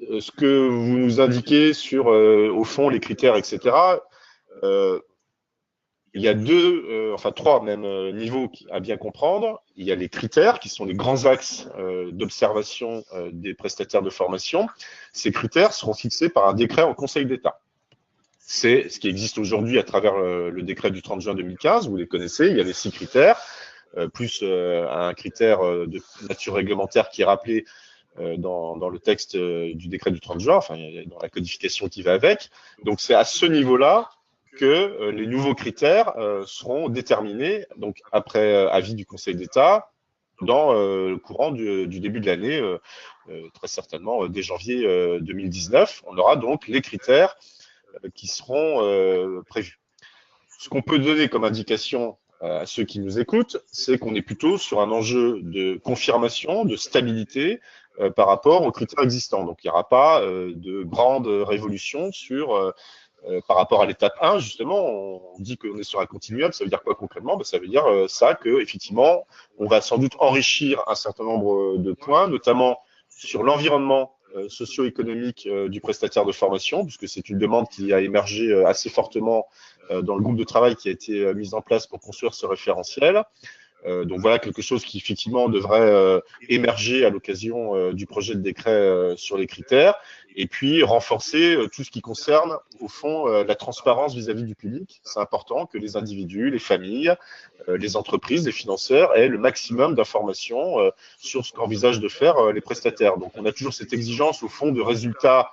ce que vous nous indiquez sur, au fond, les critères, etc., il y a enfin trois même niveaux à bien comprendre. Il y a les critères qui sont les grands axes d'observation des prestataires de formation. Ces critères seront fixés par un décret en Conseil d'État. C'est ce qui existe aujourd'hui à travers le décret du 30 juin 2015. Vous les connaissez. Il y a les 6 critères, plus un critère de nature réglementaire qui est rappelé dans le texte du décret du 30 juin, enfin, dans la codification qui va avec. Donc, c'est à ce niveau-là que les nouveaux critères seront déterminés, donc après avis du Conseil d'État, dans le courant du début de l'année, très certainement dès janvier 2019. On aura donc les critères qui seront prévus. Ce qu'on peut donner comme indication à ceux qui nous écoutent, c'est qu'on est plutôt sur un enjeu de confirmation, de stabilité par rapport aux critères existants. Donc, il n'y aura pas de grande révolution par rapport à l'étape 1, justement. On dit qu'on est sur un continuum. Ça veut dire quoi concrètement? Ça veut dire ça qu'effectivement, on va sans doute enrichir un certain nombre de points, notamment sur l'environnement socio-économique du prestataire de formation, puisque c'est une demande qui a émergé assez fortement dans le groupe de travail qui a été mis en place pour construire ce référentiel. Donc voilà quelque chose qui effectivement devrait émerger à l'occasion du projet de décret sur les critères, et puis renforcer tout ce qui concerne au fond la transparence vis-à-vis du public. C'est important que les individus, les familles, les entreprises, les financeurs aient le maximum d'informations sur ce qu'envisagent de faire les prestataires. Donc on a toujours cette exigence au fond de résultats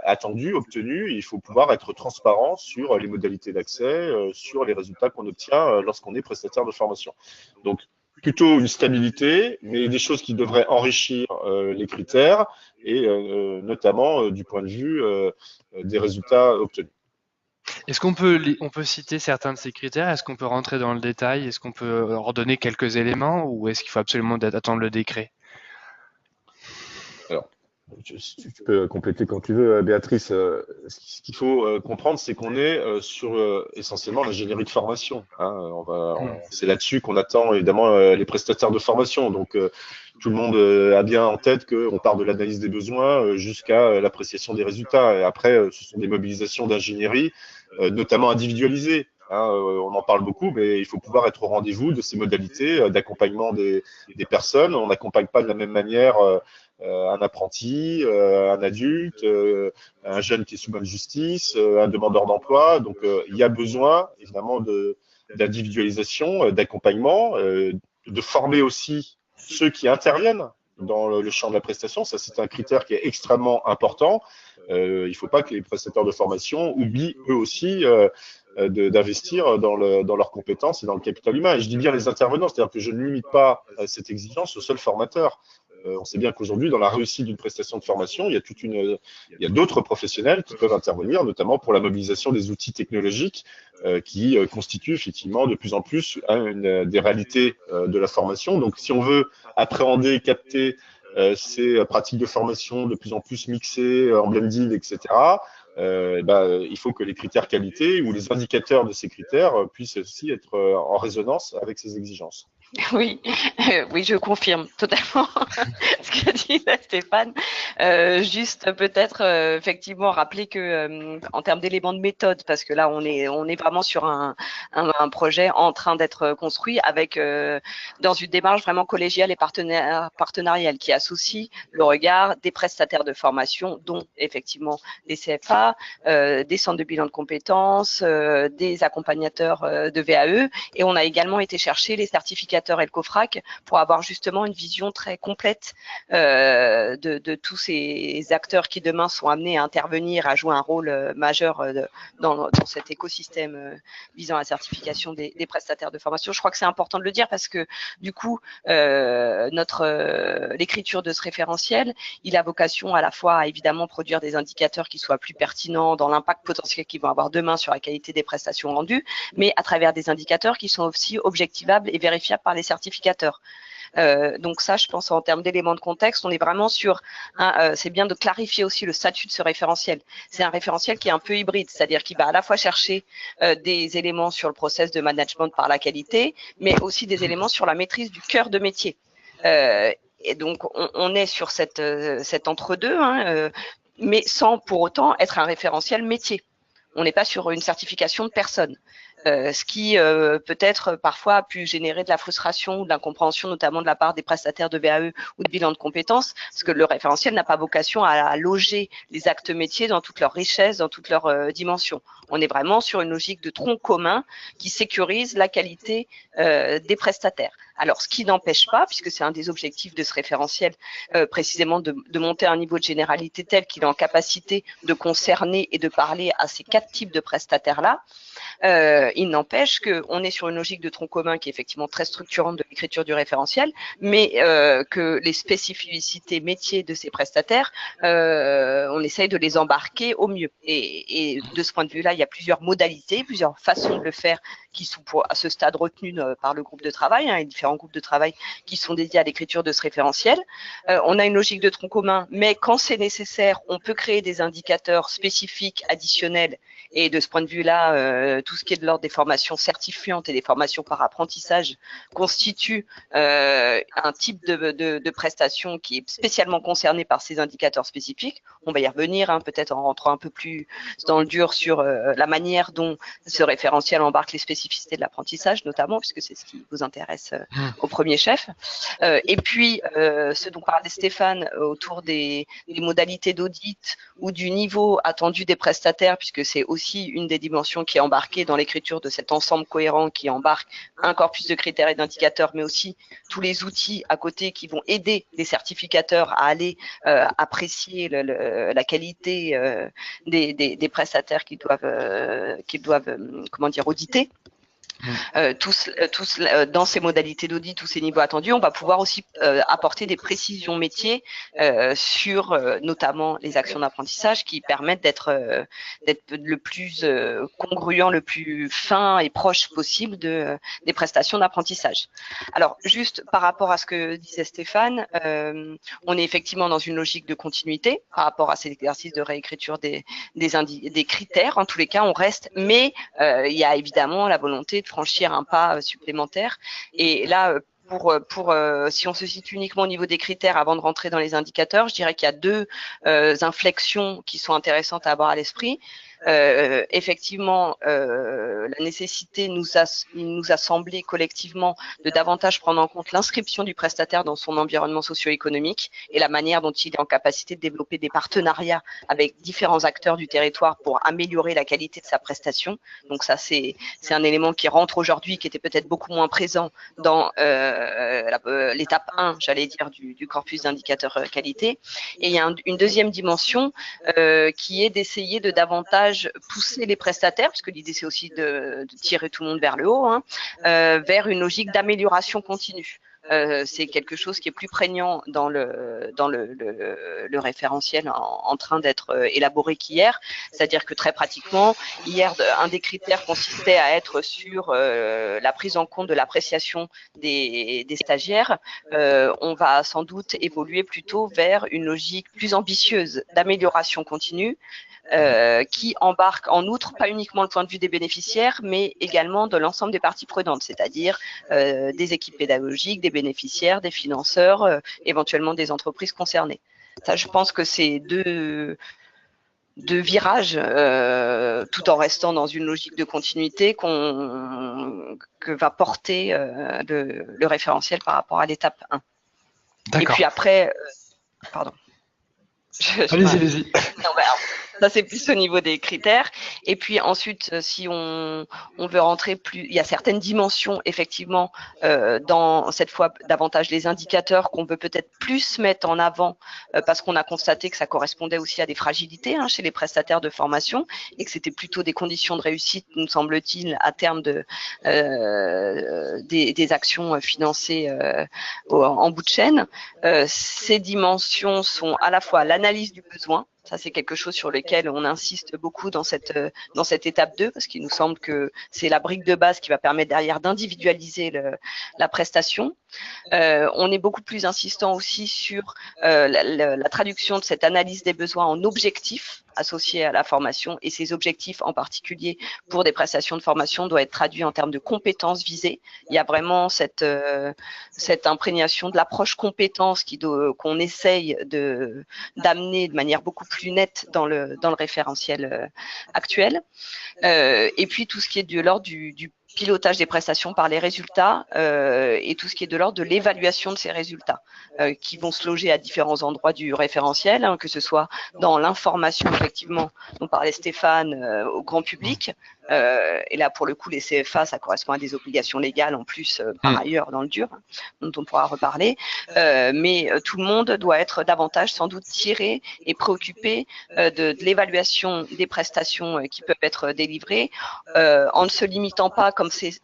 attendus, obtenus. Il faut pouvoir être transparent sur les modalités d'accès, sur les résultats qu'on obtient lorsqu'on est prestataire de formation. Donc, plutôt une stabilité, mais des choses qui devraient enrichir les critères, et notamment du point de vue des résultats obtenus. Est-ce qu'on peut citer certains de ces critères? Est-ce qu'on peut rentrer dans le détail? Est-ce qu'on peut redonner quelques éléments, ou est-ce qu'il faut absolument attendre le décret? Alors, tu peux compléter quand tu veux, Béatrice. Ce qu'il faut comprendre, c'est qu'on est sur essentiellement l'ingénierie de formation. Hein. C'est là-dessus qu'on attend évidemment les prestataires de formation. Donc, tout le monde a bien en tête qu'on part de l'analyse des besoins jusqu'à l'appréciation des résultats. Et après, ce sont des mobilisations d'ingénierie, notamment individualisées. Hein, on en parle beaucoup, mais il faut pouvoir être au rendez-vous de ces modalités d'accompagnement des personnes. On n'accompagne pas de la même manière un apprenti, un adulte, un jeune qui est sous bonne justice, un demandeur d'emploi. Donc, il y a besoin, évidemment, d'individualisation, d'accompagnement, de former aussi ceux qui interviennent dans le champ de la prestation. Ça, c'est un critère qui est extrêmement important. Il ne faut pas que les prestataires de formation oublient, eux aussi, d'investir dans leurs compétences et dans le capital humain. Et je dis bien les intervenants, c'est-à-dire que je ne limite pas cette exigence aux seuls formateurs. On sait bien qu'aujourd'hui, dans la réussite d'une prestation de formation, il y a d'autres professionnels qui peuvent intervenir, notamment pour la mobilisation des outils technologiques qui constituent effectivement de plus en plus des réalités de la formation. Donc, si on veut appréhender, capter ces pratiques de formation de plus en plus mixées, en blending, etc., il faut que les critères qualité ou les indicateurs de ces critères puissent aussi être en résonance avec ces exigences. Oui, oui, je confirme totalement ce que dit Stéphane. Juste peut-être effectivement rappeler que en termes d'éléments de méthode, parce que là on est vraiment sur un projet en train d'être construit avec dans une démarche vraiment collégiale et partenariale qui associe le regard des prestataires de formation, dont effectivement des CFA, des centres de bilan de compétences, des accompagnateurs de VAE, et on a également été chercher les certificateurs et le COFRAC pour avoir justement une vision très complète de tous ces acteurs qui demain sont amenés à intervenir, à jouer un rôle majeur dans cet écosystème visant à la certification des prestataires de formation. Je crois que c'est important de le dire parce que du coup, l'écriture de ce référentiel, il a vocation à la fois à évidemment produire des indicateurs qui soient plus pertinents dans l'impact potentiel qu'ils vont avoir demain sur la qualité des prestations rendues, mais à travers des indicateurs qui sont aussi objectivables et vérifiables par les certificateurs. Donc ça, je pense en termes d'éléments de contexte, on est vraiment sur c'est bien de clarifier aussi le statut de ce référentiel. C'est un référentiel qui est un peu hybride, c'est-à-dire qu'il va à la fois chercher des éléments sur le process de management par la qualité, mais aussi des éléments sur la maîtrise du cœur de métier. Et donc, on est sur cet entre-deux, hein, mais sans pour autant être un référentiel métier. On n'est pas sur une certification de personne. Ce qui peut-être parfois a pu générer de la frustration ou de l'incompréhension, notamment de la part des prestataires de VAE ou de bilan de compétences, parce que le référentiel n'a pas vocation à loger les actes métiers dans toute leur richesse, dans toutes leurs dimensions. On est vraiment sur une logique de tronc commun qui sécurise la qualité des prestataires. Alors, ce qui n'empêche pas, puisque c'est un des objectifs de ce référentiel, précisément de monter à un niveau de généralité tel qu'il est en capacité de concerner et de parler à ces 4 types de prestataires-là, il n'empêche qu'on est sur une logique de tronc commun qui est effectivement très structurante de l'écriture du référentiel, mais que les spécificités métiers de ces prestataires, on essaye de les embarquer au mieux. Et de ce point de vue-là, il y a plusieurs modalités, plusieurs façons de le faire qui sont à ce stade retenues par le groupe de travail, hein, les différents groupes de travail qui sont dédiés à l'écriture de ce référentiel. On a une logique de tronc commun, mais quand c'est nécessaire, on peut créer des indicateurs spécifiques additionnels. Et de ce point de vue-là, tout ce qui est de l'ordre des formations certifiantes et des formations par apprentissage constitue un type de prestation qui est spécialement concerné par ces indicateurs spécifiques. On va y revenir, hein, peut-être en rentrant un peu plus dans le dur sur la manière dont ce référentiel embarque les spécificités de l'apprentissage, notamment, puisque c'est ce qui vous intéresse au premier chef. Et puis, ce dont parlait Stéphane autour des modalités d'audit ou du niveau attendu des prestataires, puisque c'est aussi une des dimensions qui est embarquée dans l'écriture de cet ensemble cohérent qui embarque un corpus de critères et d'indicateurs, mais aussi tous les outils à côté qui vont aider les certificateurs à aller apprécier la qualité des prestataires qu'ils doivent comment dire, auditer. Tous dans ces modalités d'audit, tous ces niveaux attendus, on va pouvoir aussi apporter des précisions métiers sur notamment les actions d'apprentissage qui permettent d'être le plus congruent, le plus fin et proche possible des prestations d'apprentissage. Alors, juste par rapport à ce que disait Stéphane, on est effectivement dans une logique de continuité par rapport à cet exercice de réécriture des critères. En tous les cas, on reste, mais il y a évidemment la volonté de franchir un pas supplémentaire. Et là, si on se situe uniquement au niveau des critères avant de rentrer dans les indicateurs, je dirais qu'il y a 2 inflexions qui sont intéressantes à avoir à l'esprit. Effectivement, la nécessité nous a semblé collectivement de davantage prendre en compte l'inscription du prestataire dans son environnement socio-économique et la manière dont il est en capacité de développer des partenariats avec différents acteurs du territoire pour améliorer la qualité de sa prestation. Donc ça, c'est un élément qui rentre aujourd'hui, qui était peut-être beaucoup moins présent dans l'étape 1, j'allais dire, du corpus d'indicateurs qualité. Et il y a une deuxième dimension qui est d'essayer de davantage pousser les prestataires, parce que l'idée c'est aussi de tirer tout le monde vers le haut, hein, vers une logique d'amélioration continue. C'est quelque chose qui est plus prégnant dans le référentiel en train d'être élaboré qu'hier. C'est-à-dire que très pratiquement, hier, un des critères consistait à être sur la prise en compte de l'appréciation des stagiaires. On va sans doute évoluer plutôt vers une logique plus ambitieuse d'amélioration continue, qui embarque en outre pas uniquement le point de vue des bénéficiaires, mais également de l'ensemble des parties prenantes, c'est-à-dire des équipes pédagogiques, des bénéficiaires, des financeurs, éventuellement des entreprises concernées. Ça, je pense que c'est deux virages, tout en restant dans une logique de continuité que va porter le référentiel par rapport à l'étape 1. Et puis après, pardon. Allez-y. Ça, c'est plus au niveau des critères. Et puis ensuite, si on veut rentrer plus, il y a certaines dimensions, effectivement, dans cette fois davantage les indicateurs qu'on veut peut-être plus mettre en avant parce qu'on a constaté que ça correspondait aussi à des fragilités chez les prestataires de formation et que c'était plutôt des conditions de réussite, nous semble-t-il, à terme des actions financées en bout de chaîne. Ces dimensions sont à la fois l'analyse du besoin. Ça, c'est quelque chose sur lequel on insiste beaucoup dans cette étape 2, parce qu'il nous semble que c'est la brique de base qui va permettre derrière d'individualiser la prestation. On est beaucoup plus insistant aussi sur la traduction de cette analyse des besoins en objectifs, associés à la formation et ces objectifs en particulier pour des prestations de formation doivent être traduits en termes de compétences visées. Il y a vraiment cette imprégnation de l'approche compétence qu'on essaye d'amener de manière beaucoup plus nette dans le référentiel actuel. Et puis tout ce qui est de l'ordre du pilotage des prestations par les résultats et tout ce qui est de l'ordre de l'évaluation de ces résultats qui vont se loger à différents endroits du référentiel, que ce soit dans l'information effectivement dont parlait Stéphane au grand public. Et là, pour le coup, les CFA, ça correspond à des obligations légales en plus par ailleurs dans le dur, dont on pourra reparler. Mais tout le monde doit être davantage sans doute tiré et préoccupé de l'évaluation des prestations qui peuvent être délivrées, en ne se limitant pas, comme c'est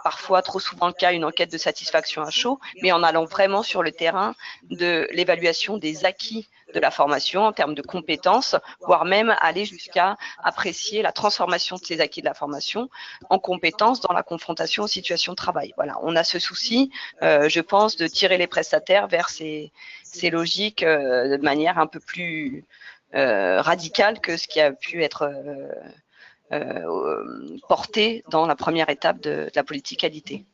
parfois trop souvent le cas, une enquête de satisfaction à chaud, mais en allant vraiment sur le terrain de l'évaluation des acquis de la formation en termes de compétences, voire même aller jusqu'à apprécier la transformation de ces acquis de la formation en compétences dans la confrontation aux situations de travail. Voilà, on a ce souci, je pense, de tirer les prestataires vers ces logiques de manière un peu plus radicale que ce qui a pu être porté dans la première étape de la politique qualité.